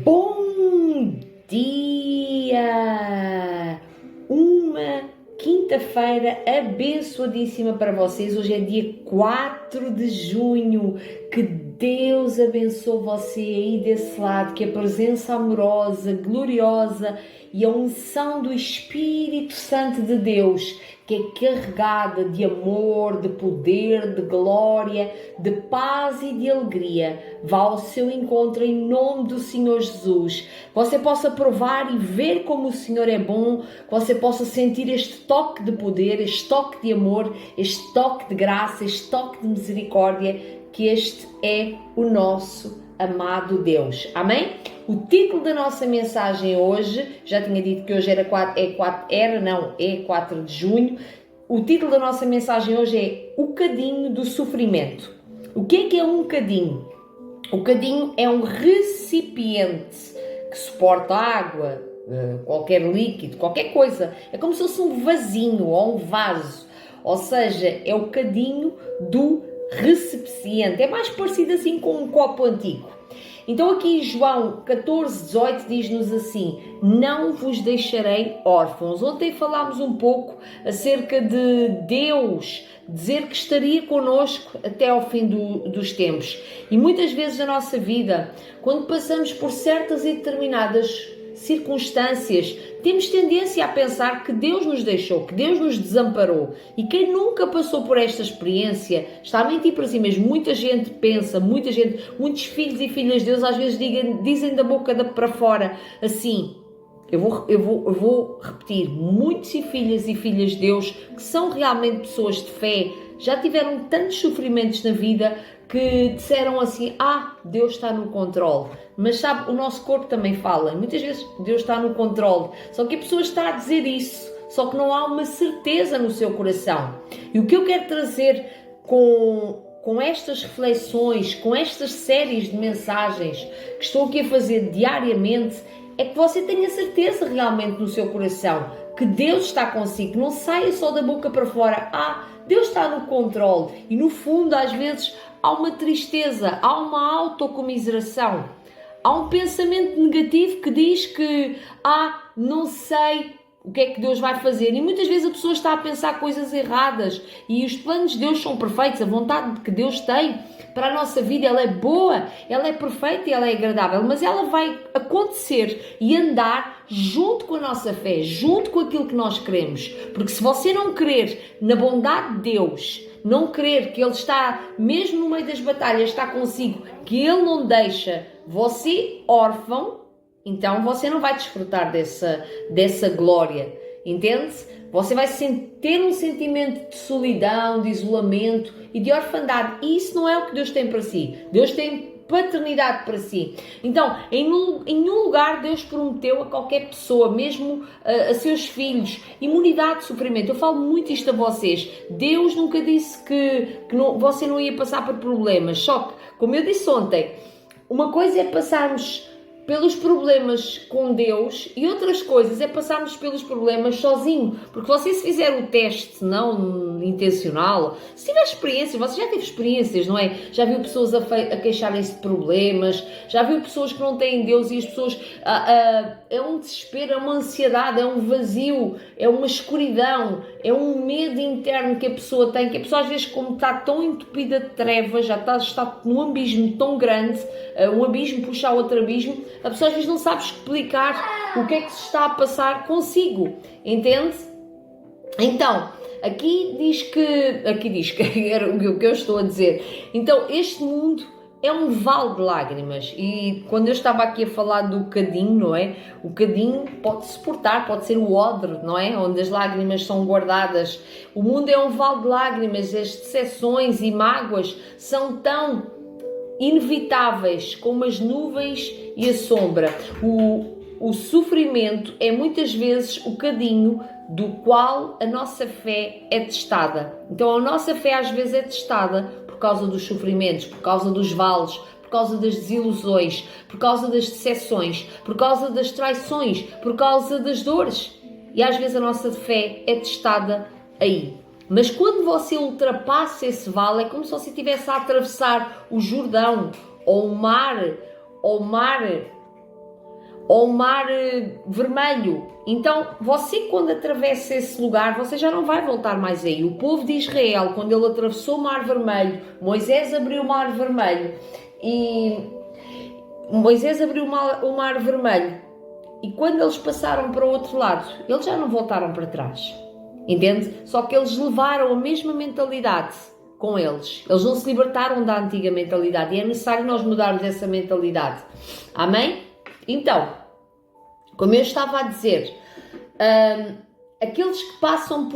Bom dia! Uma quinta-feira abençoadíssima para vocês. Hoje é dia 4 de junho. Que Deus abençoe você aí desse lado, que a presença amorosa, gloriosa e a unção do Espírito Santo de Deus, que é carregada de amor, de poder, de glória, de paz e de alegria, vá ao seu encontro em nome do Senhor Jesus. Você possa provar e ver como o Senhor é bom, que você possa sentir este toque de poder, este toque de amor, este toque de graça, este toque de misericórdia, que este é o nosso amado Deus. Amém? O título da nossa mensagem hoje, já tinha dito que hoje é 4 de junho. O título da nossa mensagem hoje é O Cadinho do Sofrimento. O que é um cadinho? O cadinho é um recipiente que suporta água, qualquer líquido, qualquer coisa. É como se fosse um vasinho ou um vaso. Ou seja, é o cadinho do recipiente. É mais parecido assim com um copo antigo. Então aqui João 14:18 diz-nos assim: não vos deixarei órfãos. Ontem falámos um pouco acerca de Deus dizer que estaria connosco até ao fim dos tempos. E muitas vezes na nossa vida, quando passamos por certas e determinadas circunstâncias, temos tendência a pensar que Deus nos deixou, que Deus nos desamparou. E quem nunca passou por esta experiência está a mentir para si mesmo. Muita gente pensa, muitos filhos e filhas de Deus às vezes dizem da boca para fora assim. Eu vou repetir, muitos filhos e filhas de Deus que são realmente pessoas de fé, já tiveram tantos sofrimentos na vida que disseram assim: Deus está no controle. Mas sabe, o nosso corpo também fala, muitas vezes Deus está no controle, só que a pessoa está a dizer isso, só que não há uma certeza no seu coração. E o que eu quero trazer com estas reflexões, com estas séries de mensagens que estou aqui a fazer diariamente, é que você tenha certeza realmente no seu coração que Deus está consigo, que não saia só da boca para fora: Deus está no controle. E no fundo, às vezes, há uma tristeza, há uma autocomiseração, há um pensamento negativo que diz que, não sei o que é que Deus vai fazer. E muitas vezes a pessoa está a pensar coisas erradas. E os planos de Deus são perfeitos, a vontade que Deus tem para a nossa vida, ela é boa, ela é perfeita e ela é agradável, mas ela vai acontecer e andar junto com a nossa fé, junto com aquilo que nós queremos. Porque se você não crer na bondade de Deus, não crer que Ele está, mesmo no meio das batalhas, está consigo, que Ele não deixa você órfão, então você não vai desfrutar dessa glória, entende-se? Você vai ter um sentimento de solidão, de isolamento e de orfandade. E isso não é o que Deus tem para si. Deus tem paternidade para si. Então, em um lugar, Deus prometeu a qualquer pessoa, mesmo a seus filhos, imunidade de sofrimento. Eu falo muito isto a vocês. Deus nunca disse que você não ia passar por problemas. Só que, como eu disse ontem, uma coisa é passarmos pelos problemas com Deus e outras coisas é passarmos pelos problemas sozinho, porque você, se fizer o teste não intencional, se tiver experiências, você já teve experiências, não é? Já viu pessoas a queixarem-se de problemas, já viu pessoas que não têm Deus e as pessoas, é um desespero, é uma ansiedade, é um vazio, é uma escuridão, é um medo interno que a pessoa tem, que a pessoa às vezes, como está tão entupida de trevas, já está num abismo tão grande, um abismo puxa a outro abismo, a pessoa às vezes não sabe explicar o que é que se está a passar consigo, entende? Então, aqui diz que era o que eu estou a dizer. Então, este mundo é um vale de lágrimas, e quando eu estava aqui a falar do cadinho, não é? O cadinho pode suportar, pode ser o odre, não é? Onde as lágrimas são guardadas. O mundo é um vale de lágrimas, as decepções e mágoas são tão inevitáveis como as nuvens e a sombra. O sofrimento é muitas vezes o cadinho do qual a nossa fé é testada. Então a nossa fé às vezes é testada por causa dos sofrimentos, por causa dos vales, por causa das desilusões, por causa das decepções, por causa das traições, por causa das dores. E às vezes a nossa fé é testada aí. Mas quando você ultrapassa esse vale, é como se você estivesse a atravessar o Jordão, ou o mar, ao mar vermelho. Então, você quando atravessa esse lugar, você já não vai voltar mais aí. O povo de Israel, quando ele atravessou o mar vermelho, Moisés abriu o mar vermelho e quando eles passaram para o outro lado, eles já não voltaram para trás, entende? Só que eles levaram a mesma mentalidade com eles. Eles não se libertaram da antiga mentalidade e é necessário nós mudarmos essa mentalidade. Amém? Então, como eu estava a dizer, aqueles que passam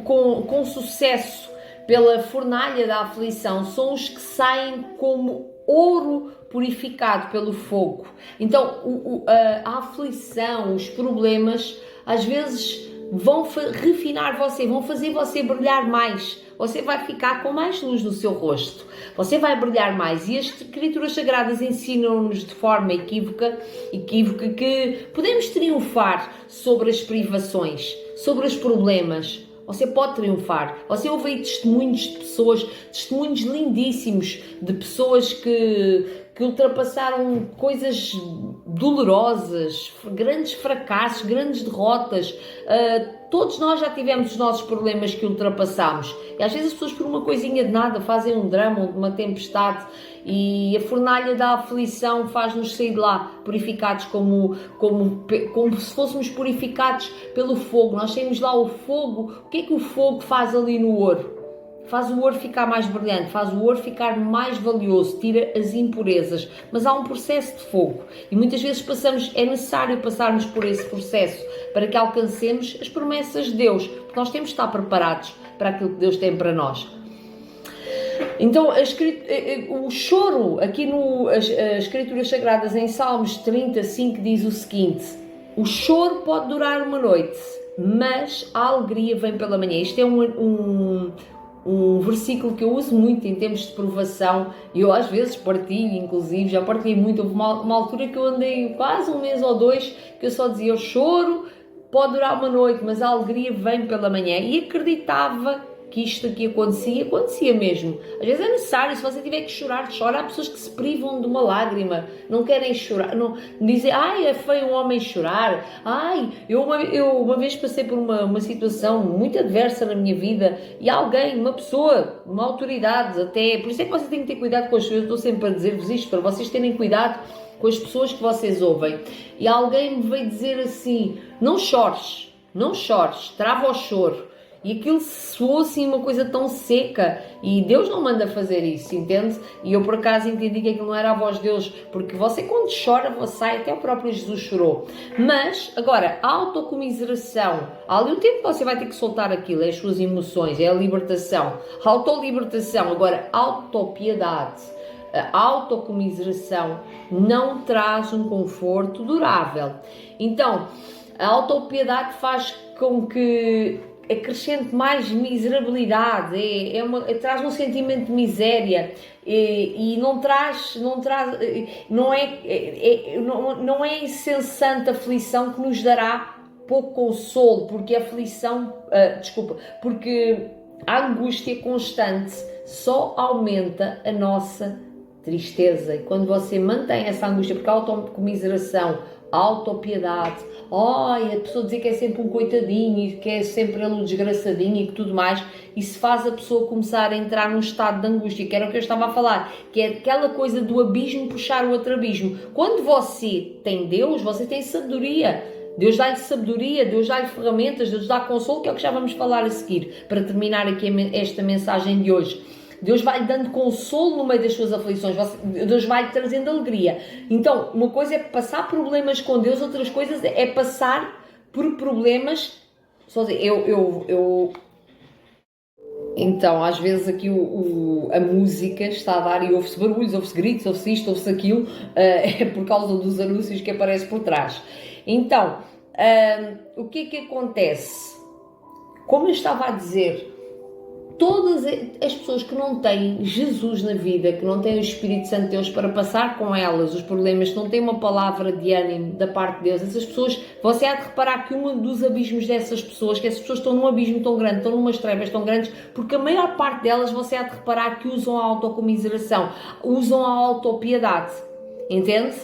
com sucesso pela fornalha da aflição são os que saem como ouro purificado pelo fogo. Então, a aflição, os problemas, às vezes vão refinar você, vão fazer você brilhar mais. Você vai ficar com mais luz no seu rosto. Você vai brilhar mais. E as Escrituras Sagradas ensinam-nos de forma equívoca que podemos triunfar sobre as privações, sobre os problemas. Você pode triunfar. Você ouve aí testemunhos de pessoas, testemunhos lindíssimos de pessoas que ultrapassaram coisas dolorosas, grandes fracassos, grandes derrotas. Todos nós já tivemos os nossos problemas que ultrapassámos. E às vezes as pessoas por uma coisinha de nada fazem um drama, uma tempestade, e a fornalha da aflição faz-nos sair de lá purificados como se fôssemos purificados pelo fogo. Nós saímos lá o fogo. O que é que o fogo faz ali no ouro? Faz o ouro ficar mais brilhante, faz o ouro ficar mais valioso, tira as impurezas. Mas há um processo de fogo e muitas vezes é necessário passarmos por esse processo para que alcancemos as promessas de Deus, porque nós temos de estar preparados para aquilo que Deus tem para nós. Então, o choro, aqui as Escrituras Sagradas em Salmos 35 diz o seguinte: o choro pode durar uma noite, mas a alegria vem pela manhã. Isto é um versículo que eu uso muito em tempos de provação e eu às vezes partilho, inclusive, já partilhei muito. Houve uma altura que eu andei quase um mês ou dois que eu só dizia: o choro pode durar uma noite, mas a alegria vem pela manhã, e acreditava que isto aqui acontecia mesmo. Às vezes é necessário, se você tiver que chorar, chora. Há pessoas que se privam de uma lágrima, não querem chorar, não dizem: ai, é feio um homem chorar. Ai, eu uma vez passei por uma situação muito adversa na minha vida e alguém, uma pessoa, uma autoridade até, por isso é que vocês têm que ter cuidado com as pessoas. Eu estou sempre a dizer-vos isto, para vocês terem cuidado com as pessoas que vocês ouvem. E alguém me veio dizer assim: não chores, trava o choro. E aquilo soou assim uma coisa tão seca, e Deus não manda fazer isso, entende? E eu por acaso entendi que aquilo não era a voz de Deus, porque você quando chora, você sai, até o próprio Jesus chorou. Mas, agora, a autocomiseração, há ali um tempo que você vai ter que soltar aquilo, é as suas emoções, é a libertação, a autolibertação. Agora, autopiedade, a autocomiseração não traz um conforto durável. Então, a autopiedade faz com que acrescente mais miserabilidade, traz um sentimento de miséria, e não é incessante aflição que nos dará pouco consolo, porque porque a angústia constante só aumenta a nossa tristeza. E quando você mantém essa angústia, porque a autocomiseração, a autopiedade, a pessoa dizer que é sempre um coitadinho e que é sempre ele um desgraçadinho e que tudo mais, isso faz a pessoa começar a entrar num estado de angústia, que era o que eu estava a falar, que é aquela coisa do abismo puxar o outro abismo. Quando você tem Deus, você tem sabedoria. Deus dá-lhe sabedoria, Deus dá-lhe ferramentas, Deus dá consolo, que é o que já vamos falar a seguir, para terminar aqui esta mensagem de hoje. Deus vai dando consolo no meio das suas aflições, Deus vai trazendo alegria. Então, uma coisa é passar problemas com Deus, outras coisas é passar por problemas sozinho. Então, às vezes aqui a música está a dar e ouve-se barulhos, ouve-se gritos, ouve-se isto, ouve-se aquilo, é por causa dos anúncios que aparecem por trás. Então, o que é que acontece? Como eu estava a dizer, todas as pessoas que não têm Jesus na vida, que não têm o Espírito Santo de Deus para passar com elas os problemas, que não têm uma palavra de ânimo da parte de Deus, essas pessoas, você há de reparar que um dos abismos dessas pessoas, que essas pessoas estão num abismo tão grande, estão numas trevas tão grandes, porque a maior parte delas, você há de reparar que usam a autocomiseração, usam a autopiedade. entende?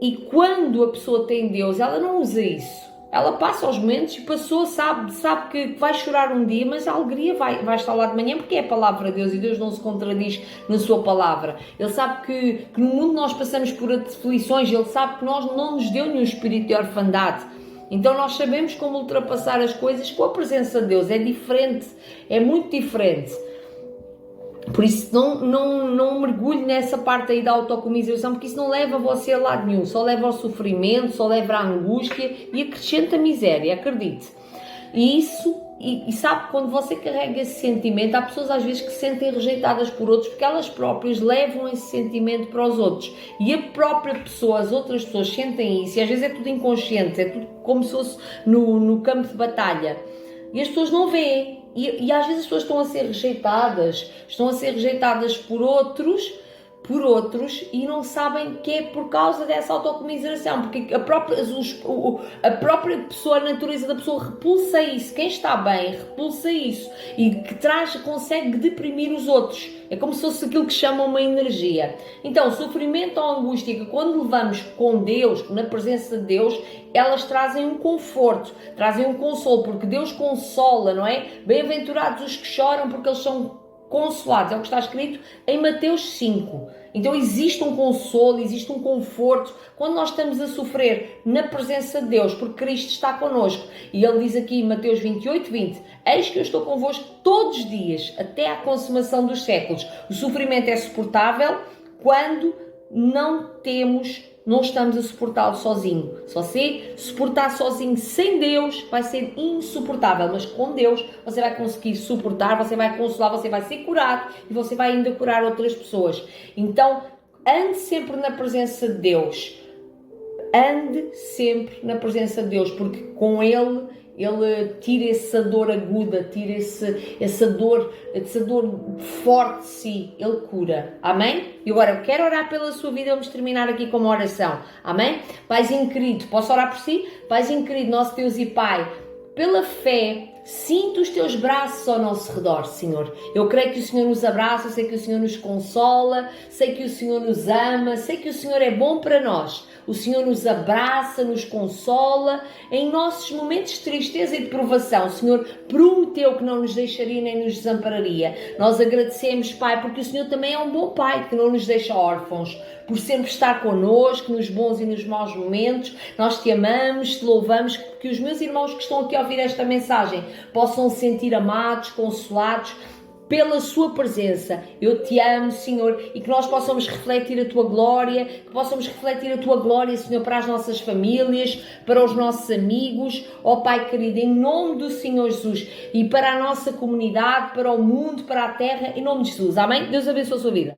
E quando a pessoa tem Deus, ela não usa isso. Ela passa os momentos e passou, sabe que vai chorar um dia, mas a alegria vai estar lá de manhã, porque é a palavra de Deus e Deus não se contradiz na sua palavra. Ele sabe que no mundo nós passamos por aflições, Ele sabe que nós não nos deu nenhum espírito de orfandade. Então nós sabemos como ultrapassar as coisas com a presença de Deus. É diferente, é muito diferente. Por isso não mergulhe nessa parte aí da autocomiseração, porque isso não leva você a lado nenhum, só leva ao sofrimento, só leva à angústia e acrescenta miséria, acredite. E sabe, quando você carrega esse sentimento, há pessoas às vezes que se sentem rejeitadas por outros porque elas próprias levam esse sentimento para os outros. E a própria pessoa, as outras pessoas sentem isso, e às vezes é tudo inconsciente, é tudo como se fosse no campo de batalha. E as pessoas não veem. E às vezes as pessoas estão a ser rejeitadas por outros e não sabem que é por causa dessa autocomiseração, porque a própria pessoa, a natureza da pessoa repulsa isso. Quem está bem repulsa isso e que consegue deprimir os outros. É como se fosse aquilo que chamam uma energia. Então, sofrimento ou angústia, que quando levamos com Deus, na presença de Deus, elas trazem um conforto, trazem um consolo, porque Deus consola, não é? Bem-aventurados os que choram, porque eles são consolados, é o que está escrito em Mateus 5. Então existe um consolo, existe um conforto quando nós estamos a sofrer na presença de Deus, porque Cristo está connosco. E Ele diz aqui em Mateus 28:20: eis que eu estou convosco todos os dias, até à consumação dos séculos. O sofrimento é suportável quando não estamos a suportá-lo sozinho. Se você suportar sozinho sem Deus, vai ser insuportável, mas com Deus você vai conseguir suportar, você vai consolar, você vai ser curado e você vai ainda curar outras pessoas. Então, ande sempre na presença de Deus. Ande sempre na presença de Deus, porque com Ele tira essa dor aguda, tira essa dor forte de si, Ele cura, amém? E agora eu quero orar pela sua vida, vamos terminar aqui com uma oração, amém? Paizinho querido, posso orar por si? Paizinho querido, nosso Deus e Pai, pela fé, sinto os teus braços ao nosso redor, Senhor. Eu creio que o Senhor nos abraça, sei que o Senhor nos consola, sei que o Senhor nos ama, sei que o Senhor é bom para nós. O Senhor nos abraça, nos consola em nossos momentos de tristeza e de provação. O Senhor prometeu que não nos deixaria nem nos desampararia. Nós agradecemos, Pai, porque o Senhor também é um bom Pai que não nos deixa órfãos, por sempre estar connosco nos bons e nos maus momentos. Nós te amamos, te louvamos, que os meus irmãos que estão aqui a ouvir esta mensagem possam se sentir amados, consolados pela sua presença. Eu te amo, Senhor, e que nós possamos refletir a tua glória, que possamos refletir a tua glória, Senhor, para as nossas famílias, para os nossos amigos, ó Pai querido, em nome do Senhor Jesus, e para a nossa comunidade, para o mundo, para a terra, em nome de Jesus. Amém? Deus abençoe a sua vida.